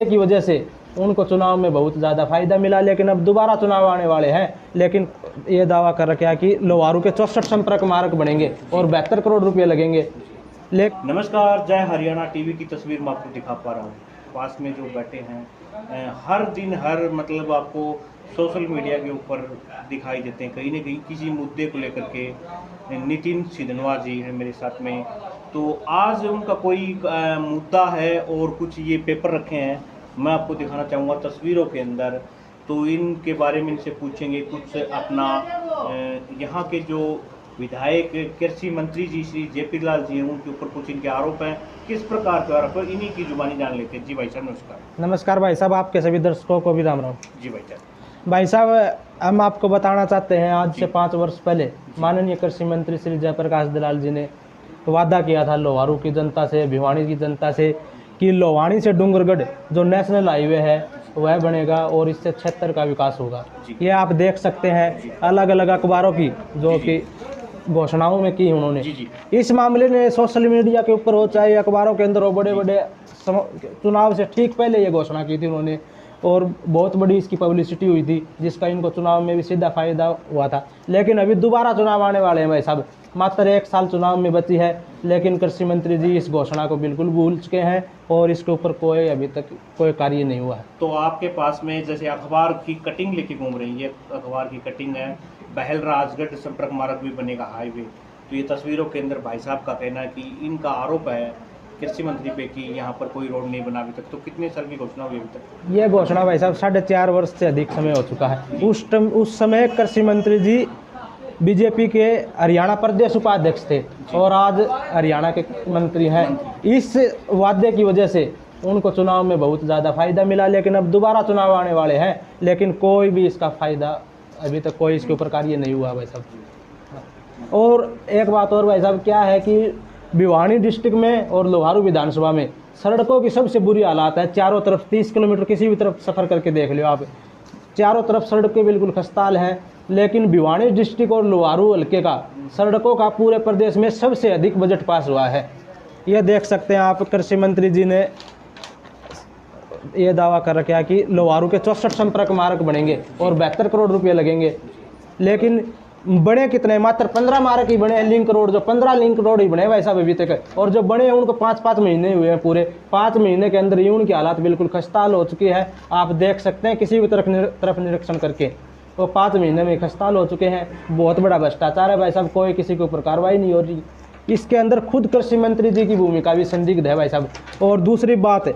की वजह से उनको चुनाव में बहुत ज़्यादा फायदा मिला, लेकिन अब दोबारा चुनाव आने वाले हैं। लेकिन ये दावा कर रखा है कि लोहारू के 64 संपर्क मार्ग बनेंगे और 72 करोड़ रुपए लगेंगे। नमस्कार, जय हरियाणा टीवी की तस्वीर मैं आपको दिखा पा रहा हूँ। पास में जो बैठे हैं हर दिन मतलब आपको सोशल मीडिया के ऊपर दिखाई देते हैं, कहीं ना कहीं किसी मुद्दे को लेकर के। नितिन सिद्धनवा जी हैं मेरे साथ में, तो आज उनका कोई मुद्दा है और कुछ ये पेपर रखे हैं, मैं आपको दिखाना चाहूँगा तस्वीरों के अंदर। तो इनके बारे में इनसे पूछेंगे कुछ अपना यहाँ के जो विधायक कृषि मंत्री जी श्री जेपी लाल जी हैं, उनके ऊपर कुछ इनके आरोप हैं, किस प्रकार के आरोप है, इन्हीं की जुबानी जान लेते हैं। जी भाई साहब नमस्कार। नमस्कार भाई साहब, आपके सभी दर्शकों को भी राम राम। जी भाई साहब। भाई साहब, हम आपको बताना चाहते हैं, आज से 5 वर्ष पहले माननीय कृषि मंत्री श्री जयप्रकाश दलाल जी ने वादा किया था लोहारू की जनता से, भिवानी की जनता से, कि लोहानी से डूंगरगढ़ जो नेशनल हाईवे है वह बनेगा और इससे क्षेत्र का विकास होगा। ये आप देख सकते हैं अलग अलग अखबारों की जो कि घोषणाओं में की उन्होंने। इस मामले ने सोशल मीडिया के ऊपर हो चाहे अखबारों के अंदर हो, बड़े बड़े चुनाव से ठीक पहले ये घोषणा की थी उन्होंने, और बहुत बड़ी इसकी पब्लिसिटी हुई थी, जिसका इनको चुनाव में भी सीधा फायदा हुआ था। लेकिन अभी दोबारा चुनाव आने वाले हैं भाई साहब, मात्र 1 साल चुनाव में बची है, लेकिन कृषि मंत्री जी इस घोषणा को बिल्कुल भूल चुके हैं और इसके ऊपर कोई अभी तक कोई कार्य नहीं हुआ है। तो आपके पास में जैसे अखबार की कटिंग लेके घूम रही है, अखबार की कटिंग है, बहल राजगढ़ संपर्क मार्ग भी बनेगा हाईवे। तो ये तस्वीरों के अंदर भाई साहब का कहना है कि इनका आरोप है कृषि मंत्री पे कि यहाँ पर कोई रोड नहीं बना अभी तक। तो कितने साल की घोषणा हुई अभी तक? ये घोषणा भाई साहब 4.5 वर्ष से अधिक समय हो चुका है। उस समय कृषि मंत्री जी बीजेपी के हरियाणा प्रदेश उपाध्यक्ष थे और आज हरियाणा के मंत्री हैं। इस वादे की वजह से उनको चुनाव में बहुत ज़्यादा फायदा मिला, लेकिन अब दोबारा चुनाव आने वाले हैं, लेकिन कोई भी इसका फायदा अभी तक कोई इसके ऊपर कार्य नहीं हुआ भाई साहब। और एक बात और भाई साहब, क्या है कि भिवानी डिस्ट्रिक्ट में और लोहारू विधानसभा में सड़कों की सबसे बुरी हालात है। चारों तरफ 30 किलोमीटर किसी भी तरफ सफ़र करके देख लो आप, चारों तरफ सड़कें बिल्कुल खस्ताल हैं। लेकिन भिवानी डिस्ट्रिक्ट और लोहारू हल्के का सड़कों का पूरे प्रदेश में सबसे अधिक बजट पास हुआ है। ये देख सकते हैं आप, कृषि मंत्री जी ने ये दावा कर रखा है कि लोहारू के 64 संपर्क मार्ग बनेंगे और 72 करोड़ रुपए लगेंगे। लेकिन बने कितने, मात्र 15 मार्ग ही बने हैं, लिंक रोड, जो 15 लिंक रोड ही बने भाई साहब अभी तक। और जो बने हैं उनको 5-5 महीने हुए हैं, पूरे 5 महीने के अंदर ही उनकी हालात बिल्कुल खस्ताल हो चुकी है। आप देख सकते हैं किसी भी तरफ निरीक्षण करके, वो 5 महीने में खस्ताल हो चुके हैं। बहुत बड़ा भ्रष्टाचार है भाई साहब, कोई किसी के ऊपर कार्रवाई नहीं हो रही। इसके अंदर खुद कृषि मंत्री जी की भूमिका भी संदिग्ध है भाई साहब। और दूसरी बात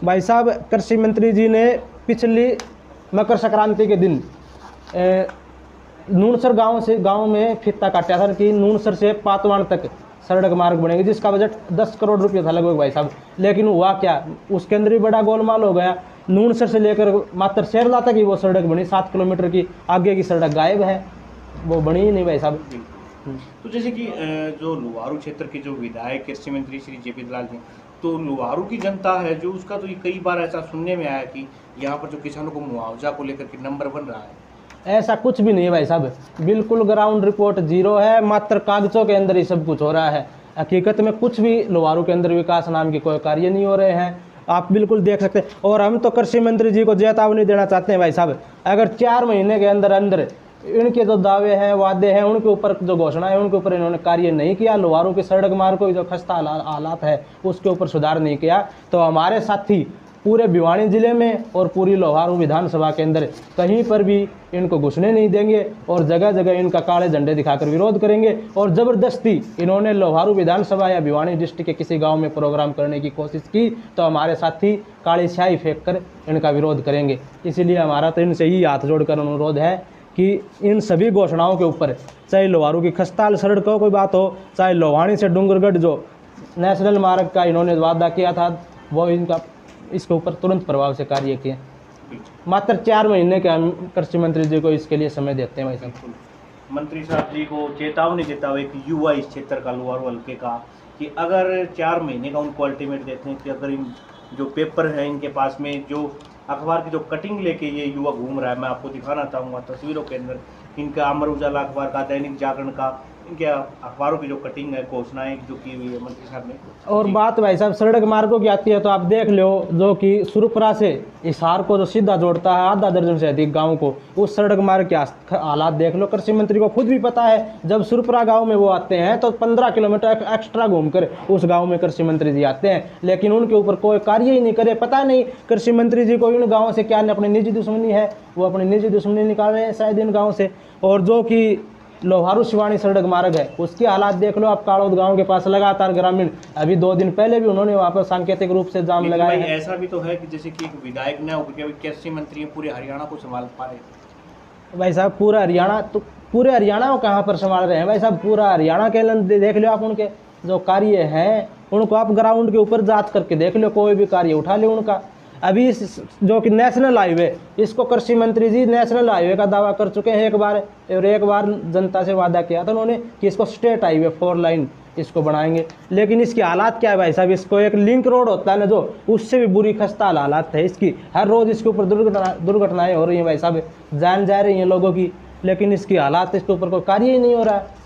भाई साहब, कृषि मंत्री जी ने पिछली मकर संक्रांति के दिन नूनसर गांव में फित्ता काटा था कि नूनसर से पातवान तक सड़क मार्ग बनेंगे, जिसका बजट 10 करोड़ रुपये था लगभग भाई साहब। लेकिन हुआ क्या, उसके अंदर भी बड़ा गोलमाल हो गया। नूनसर से लेकर मात्र शेरला तक ही वो सड़क बनी, 7 किलोमीटर की, आगे की सड़क गायब है, वो बनी ही नहीं भाई साहब। तो जैसे कि जो लोहारू क्षेत्र के जो विधायक कृषि मंत्री श्री जेपी दलाल जी, तो लोहारू की जनता है जो उसका, तो कई बार ऐसा सुनने में आया कि यहाँ पर जो किसानों को मुआवजा को लेकर के नंबर बन रहा है। ऐसा कुछ भी नहीं है भाई साहब, बिल्कुल ग्राउंड रिपोर्ट जीरो है, मात्र कागजों के अंदर ही सब कुछ हो रहा है। हकीकत में कुछ भी लोहारू के अंदर विकास नाम के कोई कार्य नहीं हो रहे हैं, आप बिल्कुल देख सकते हैं। और हम तो कृषि मंत्री जी को चेतावनी देना चाहते हैं भाई साहब, अगर 4 महीने के अंदर अंदर इनके जो दावे हैं, वादे हैं, उनके ऊपर जो घोषणा है उनके ऊपर इन्होंने कार्य नहीं किया, लोहारू के सड़क मार्ग को जो खस्ता हालात है उसके ऊपर सुधार नहीं किया, तो हमारे साथी पूरे भिवानी जिले में और पूरी लोहारू विधानसभा के अंदर कहीं पर भी इनको घुसने नहीं देंगे और जगह जगह इनका काले झंडे दिखाकर विरोध करेंगे। और ज़बरदस्ती इन्होंने लोहारू विधानसभा या भिवानी डिस्ट्रिक्ट के किसी गांव में प्रोग्राम करने की कोशिश की तो हमारे साथी काली स्याही फेंक कर इनका विरोध करेंगे। इसीलिए हमारा तो इनसे ही हाथ जोड़कर अनुरोध है कि इन सभी घोषणाओं के ऊपर, चाहे लोहारू की खस्ताल सड़कों की बात हो, चाहे लोहानी से डूंगरगढ़ जो नेशनल मार्ग का इन्होंने वादा किया था, वो इनका इसके ऊपर तुरंत प्रभाव से कार्य किए। मात्र 4 महीने के हम कृषि मंत्री जी को इसके लिए समय देते हैं भाई साहब। मंत्री साहब जी को चेतावनी देता हुआ एक युवा इस क्षेत्र का, लोहारू हल्के का, कि अगर 4 महीने का उनको अल्टीमेट देते हैं कि अगर इन जो पेपर है इनके पास में, जो अखबार की जो कटिंग लेके ये युवा घूम रहा है, मैं आपको दिखाना चाहूँगा तस्वीरों के अंदर, इनका अमर उजाला अखबार का, दैनिक जागरण का, क्या अखबारों की जो कटिंग है, घोषणाएं जो की हुई है मंत्री साहब ने। और जी। बात भाई साहब सड़क मार्गों की आती है तो आप देख लो, जो कि सुरपुरा से हिसार को जो सीधा जोड़ता है आधा दर्जन से अधिक गांव को, उस सड़क मार्ग के हालात देख लो। कृषि मंत्री को खुद भी पता है, जब सुरपुरा गांव में वो आते हैं तो 15 किलोमीटर एक्स्ट्रा घूमकर उस गांव में कृषि मंत्री जी आते हैं, लेकिन उनके ऊपर कोई कार्य ही नहीं करे। पता नहीं कृषि मंत्री जी को इन गाँव से क्या अपनी निजी दुश्मनी है, वो अपनी निजी दुश्मनी निकाल रहे हैं शायद इन गाँव से। और जो कि लोहारू शिवानी सड़क मार्ग है, उसके हालात देख लो आप। काड़ोद गांव के पास लगातार ग्रामीण, अभी 2 दिन पहले भी उन्होंने वहां पर सांकेतिक रूप से जाम लेकिन लगाया भाई है। ऐसा भी तो है कि जैसे कि एक विधायक ने कृषि मंत्री हैं, पूरे हरियाणा को संभाल पा रहे। भाई साहब पूरा हरियाणा, तो पूरे हरियाणा को कहाँ पर संभाल रहे हैं भाई साहब? पूरा हरियाणा के देख लो आप, उनके जो कार्य हैं उनको आप ग्राउंड के ऊपर जांच करके देख लो, कोई भी कार्य उठा लो उनका। अभी इस जो कि नेशनल हाईवे, इसको कृषि मंत्री जी नेशनल हाईवे का दावा कर चुके हैं एक बार, और एक बार जनता से वादा किया था उन्होंने कि इसको स्टेट हाईवे 4 लाइन इसको बनाएंगे। लेकिन इसकी हालात क्या है भाई साहब? इसको एक लिंक रोड होता है ना जो, उससे भी बुरी खस्ता हालात है इसकी। हर रोज़ इसके ऊपर दुर्घटनाएं हो रही हैं भाई साहब, जान जा रही हैं लोगों की, लेकिन इसकी हालात, इसके ऊपर कोई कार्य ही नहीं हो रहा है।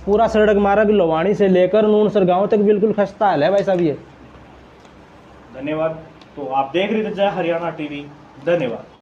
पूरा सड़क मार्ग लोवाणी से लेकर नूनसर गाँव तक बिल्कुल खस्ता हाल है भाई साहब ये। धन्यवाद। तो आप देख रहे थे जय हरियाणा टीवी। धन्यवाद।